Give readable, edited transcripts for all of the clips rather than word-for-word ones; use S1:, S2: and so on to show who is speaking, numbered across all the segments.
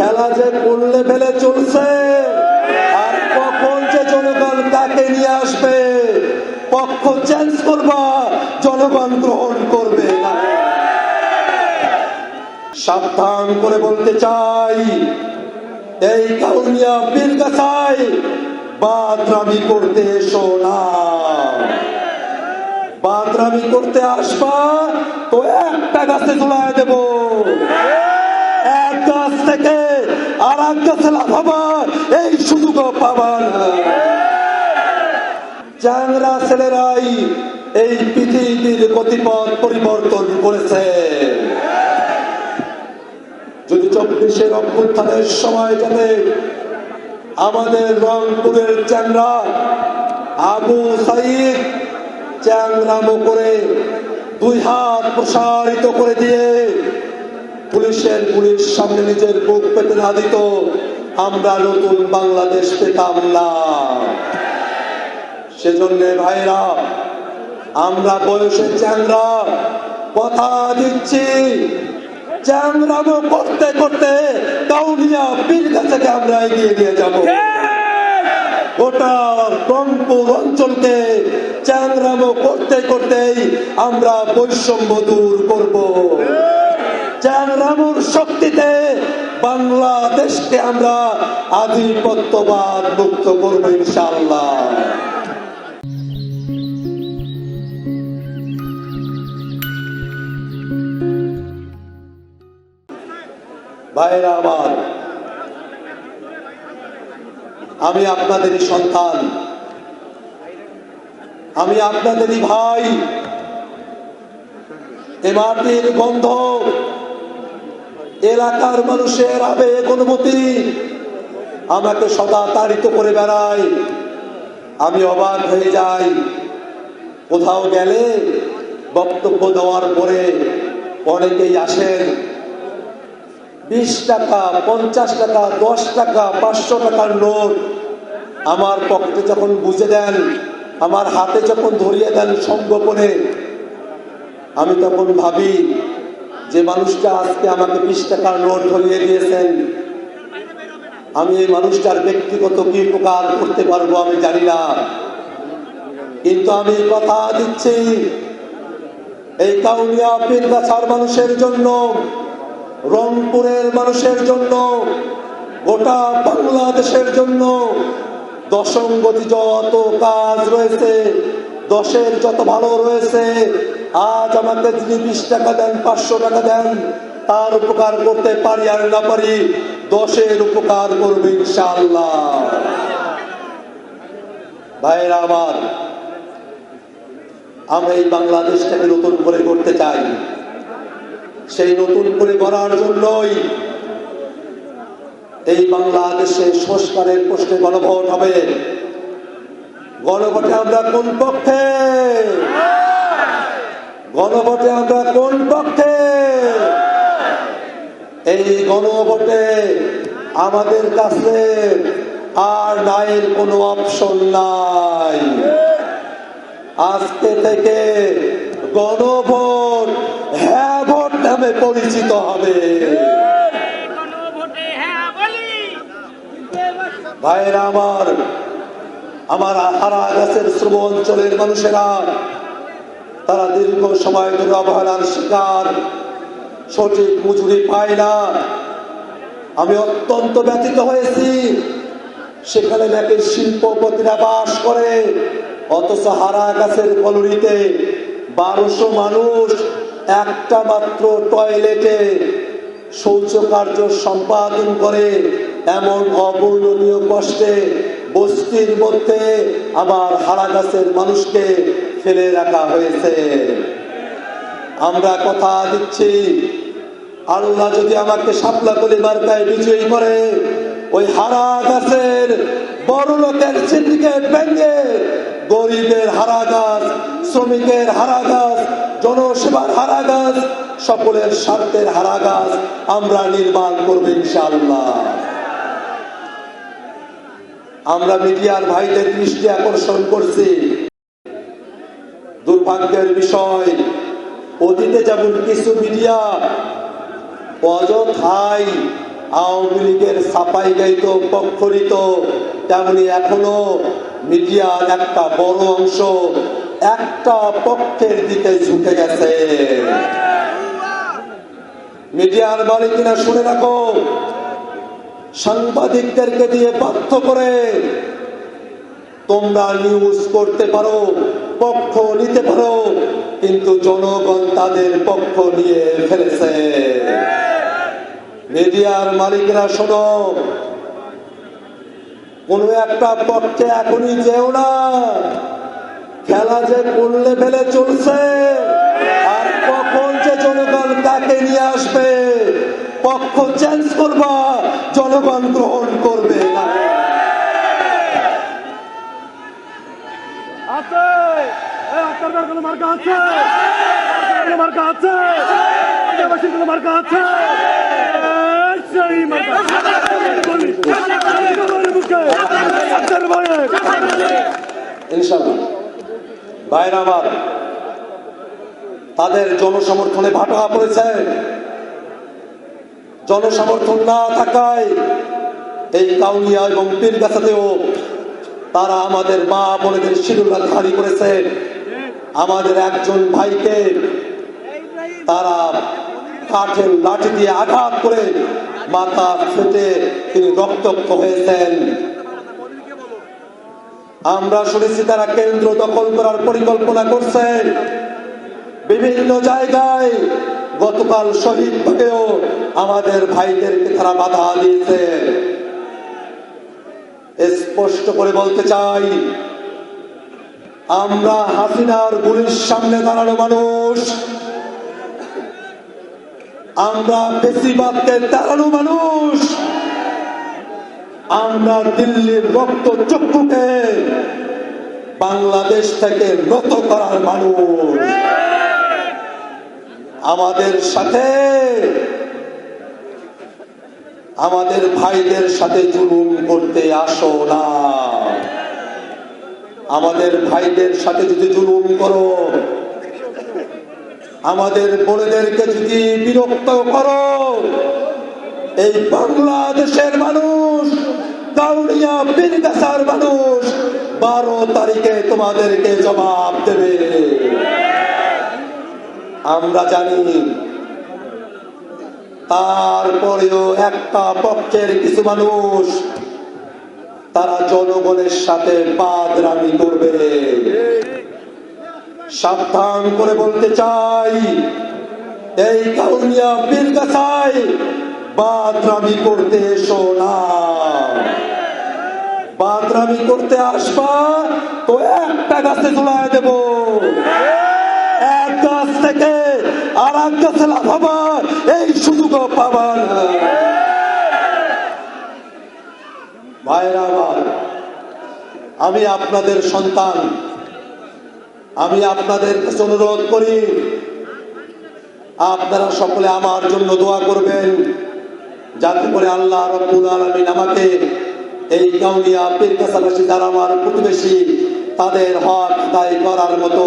S1: খেলা যে কোন লেভেলে চলছে আর কখন যে জনগণ কাকে নিয়ে আসবে, পক্ষ চেঞ্জ করবা, জনগণ গ্রহণ করবে না। সাবধান করে বলতে চাই, এই কাউনিয়া পীরগাছায় বাদরামি করতে এসো না। বাদরামি করতে আসবা তো একটা গাছে ঝুলায় দেব, এক গাছ থেকে আর এক গাছে লাফাবা, এই সুযোগও পাবা না। চ্যাংরা ছেলেরাই এই পৃথিবীর গতিপথ পরিবর্তন করেছে। যদি 24-এর অভ্যুত্থানের সময় যাবে আমাদের রংপুরের চ্যাংরা আবু সাইদ চ্যাংরামো করে 2 হাত প্রসারিত করে দিয়ে পুলিশের গুলির সামনে নিজের বুক পেতে না দিত, আমরা নতুন বাংলাদেশ পেতাম না। সেজন্য ভাইরা, আমরা বয়সে চ্যাংরা, কথা দিচ্ছি চ্যাংরামো করতে করতে কাউনিয়া পীরগাছাকে আমরা এগিয়ে নিয়ে যাব। গোটা রংপুর অঞ্চলকে চ্যাংরামো করতে করতেই আমরা বৈষম্য দূর করব। চ্যাংরামোর শক্তিতে বাংলাদেশকে আমরা আধিপত্যবাদ মুক্ত করব ইনশাআল্লাহ। ভাইরা আমার, আমি আপনাদেরই সন্তান, আমি আপনাদেরই ভাই। এ মাটির গন্ধ, এলাকার মানুষের আবেগ অনুভূতি আমাকে সদা তাড়িত করে বেড়ায়। আমি অবাক হয়ে যাই, কোথাও গেলে বক্তব্য দেওয়ার পরে অনেকেই আসেন 20 টাকা, 50 টাকা, 10 টাকা, 500 টাকার নোট আমার পকেটে যখন বুঝে দেন, আমার হাতে যখন ধরিয়ে দেন সংগোপনে, আমি তখন ভাবি যে মানুষটা আজকে আমাকে 20 টাকার নোট ধরিয়ে দিয়েছেন, আমি এই মানুষটার ব্যক্তিগত কি উপকার করতে পারবো আমি জানি না। কিন্তু আমি কথা দিচ্ছি, এই কাউনিয়া পীরগাছার মানুষের জন্য, রংপুরের মানুষের জন্য, গোটা বাংলাদেশের জন্য দশম গতি যত কাজ রয়েছে, 10-এর যত ভালো রয়েছে, আজ আমাকে যিনি 20 টাকা দেন, 500 টাকা দেন, তার উপকার করতে পারি আর না পারি, 10-এর উপকার করবে ইনশাআল্লাহ। ভাইরা আমার, আমরা এই বাংলাদেশটাকে নতুন করে গড়তে চাই। সেই নতুন করে গড়ার জন্যই এই বাংলাদেশে সংস্কারের প্রশ্নে গণভোট হবে। গণভোটে আমরা কোন পক্ষে? গণভোটে আমরা কোন পক্ষে? এই গণভোটে আমাদের কাছে আর নায়ের কোনো অপশন নাই। আজকে থেকে গণভোট হ্যাঁ ভোট নামে পরিচিত হবে। ভাইরা আমার, আমার হারাগাছের শ্রম অঞ্চলের মানুষেরা, তারা দীর্ঘ সময় ধরে অবহেলার শিকার, সঠিক মজুরি পায় না। আমি অত্যন্ত ব্যথিত হয়েছি। সেখানে নাকি শিল্পপতিরা বাস করে, অথচ হারাগাছের কলোনিতে 1200 মানুষ একটা মাত্র টয়লেটে শৌচ কার্য সম্পাদন করে। এমন অবর্ণনীয় কষ্টে বস্তির মধ্যে আমার হারাগাছের মানুষকে ফেলে রাখা হয়েছে। আমরা কথা দিচ্ছি, আল্লাহ যদি আমাকে শাপলা কলি মার্কায় বিজয়ী করে, ওই হারাগাছের বড় লোকের সিন্ডিকেট ভেঙে গরিবের হারাগাছ, শ্রমিকের হারাগাছ, জনসেবার হারাগাছ, সকলের স্বার্থের হারাগাছ আমরা নির্মাণ করব ইনশাআল্লাহ। আমরা মিডিয়ার ভাইদের দৃষ্টি আকর্ষণ করছি। দুর্ভাগ্যের বিষয়, অতীতে যেমন কিছু মিডিয়া অযথাই আওয়ামী লীগের ছাপাই গাইত পক্ষ নিত, তেমনি এখনো মিডিয়ার একটা বড় অংশ একটা পক্ষের দিকে ঝুঁকে গেছে। মিডিয়ার মালিকেরা শুনে রাখো, সাংবাদিকদেরকে দিয়ে বাধ্য করে তোমরা নিউজ করতে পারো, পক্ষ নিতে পারো, কিন্তু জনগণ তাদের পক্ষ নিয়ে ফেলেছে। মিডিয়ার মালিকরা শোনো, কোন একটা পক্ষে এখনই যেও না, খেলা যে কোন লেভেলে চলছে আর কখন যে জনগণ কাকে নিয়ে আসবে, পক্ষ চেঞ্জ করবা, জনগণ গ্রহণ করবে না। ইনশাআল্লাহ ভাইরা আমার, তাদের জনসমর্থনে ভাটা পড়েছে। জনসমর্থন না থাকায় এই কাউনিয়া এবং পীরগাছাতেও তারা আমাদের মা বোনেদের শিরোনাম খালি করেছে। আমাদের একজন ভাইকে তারা কাঠের লাঠি দিয়ে আঘাত করে মাথা ফেটে তিনি রক্তাক্ত হয়েছেন। আমরা শুনেছি তারা কেন্দ্র দখল করার পরিকল্পনা করছে বিভিন্ন জায়গায়। গতকাল শহীদ ভাগেও আমাদের ভাইদেরকে তারা বাধা দিয়েছে। স্পষ্ট করে বলতে চাই, আমরা হাসিনার গুলির সামনে দাঁড়ানো মানুষ, আমরা বেশিরভাগকে দাঁড়ানো মানুষ, আমরা দিল্লির রক্ত চক্ষুকে বাংলাদেশ থেকে নত করার মানুষ। আমাদের সাথে, আমাদের ভাইদের সাথে জুলুম করতে আসো না। আমাদের ভাইদের সাথে যদি জুলুম করো, আমাদের বোনেদেরকে যদি বিরক্ত করো, এই বাংলাদেশের মানুষ, কাউনিয়া পীরগাছার মানুষ 12 তারিখে তোমাদেরকে জবাব দেবে। আমরা জানি। তারপরেও একটা পক্ষের কিছু মানুষ তারা জনগণের সাথে বাদরামি করবে। সাবধান করে বলতে চাই, এই কাউনিয়া পীরগাছায় বাদরামি করতে এসো না। বাদরামি করতে আসবা তো একটা গাছে ঝুলায় দেব। এক গাছ থেকে আর এক গাছে লাফাবা, এই সুযোগও পাবা না। ভাইরা আমার, আমি আপনাদের সন্তান, আমি আপনাদের কাছে অনুরোধ করি, আপনারা সকলে আমার জন্য দোয়া করবেন, যাতে করে আল্লাহ রাব্বুল আলামিন আমাকে এই কাউনিয়া পীরগাছাবাসী যারা আমার প্রতিবেশী, তাদের হক আদায় করার মতো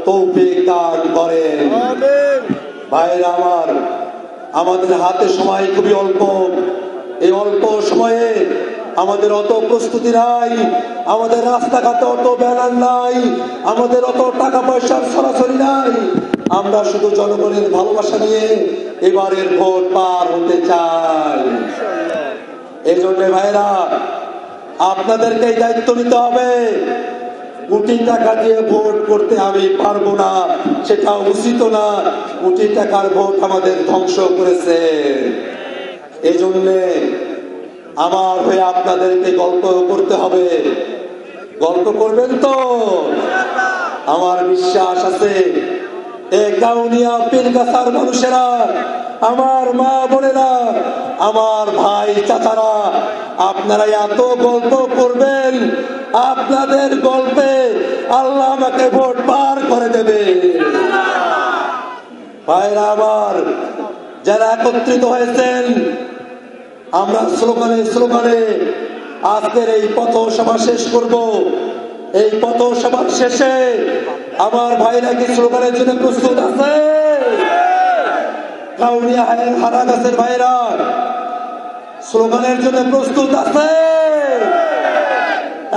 S1: তৌফিক দান করেন। ভাইরা আমার, আমাদের হাতে সময় খুবই অল্প। এই অল্প সময়ে আমাদের অত প্রস্তুতি নাই, আমাদের রাস্তাঘাটে অত ব্যানার নাই, আমাদের অত টাকা পয়সার সরাসরি নাই। আমরা শুধু জনগণের ভালোবাসা নিয়ে এবারের ভোট পার হতে চাই। এই জন্য ভাইরা, আপনাদেরকে এই দায়িত্ব নিতে হবে। কোটি টাকা দিয়ে ভোট করতে আমি পারবো না, সেটা উচিত না। কোটি টাকার ভোট আমাদের ধ্বংস করেছে। এই জন্যে আমার হয়ে আপনাদেরকে গল্প করতে হবে। গল্প করবেন তো? আমার বিশ্বাস আছে এই কাউনিয়া পীরগাছার মানুষেরা, আমার মা বোনেরা, আমার ভাই চাচারা, আপনারা এত গল্প করবেন, আপনাদের গল্পে আল্লাহ আমাকে ভোট পার করে দেবে। ভাইরা আমার, যারা একত্রিত হয়েছেন, আমরা স্লোগানে স্লোগানে আজকের এই পথসভা শেষ করব। এই পথসভার শেষে আমার ভাইরা কি স্লোগানের জন্য প্রস্তুত আছে? কাউনিয়া হারাগাছের ভাইরা, স্লোগানের জন্য প্রস্তুত আছে?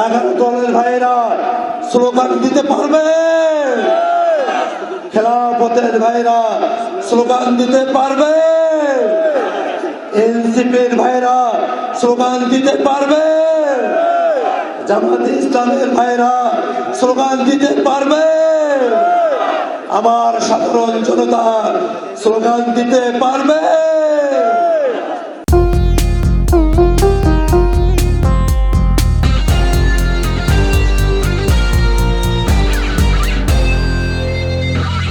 S1: 11 দলের ভাইয়েরা স্লোগান দিতে পারবে? খেলাফতের ভাইয়েরা স্লোগান দিতে পারবে? এনসিপির ভাইয়েরা স্লোগান দিতে পারবে? জামাত ইসলামের ভাইয়েরা স্লোগান দিতে পারবে? আমার সাধারণ জনতা স্লোগান দিতে পারবে?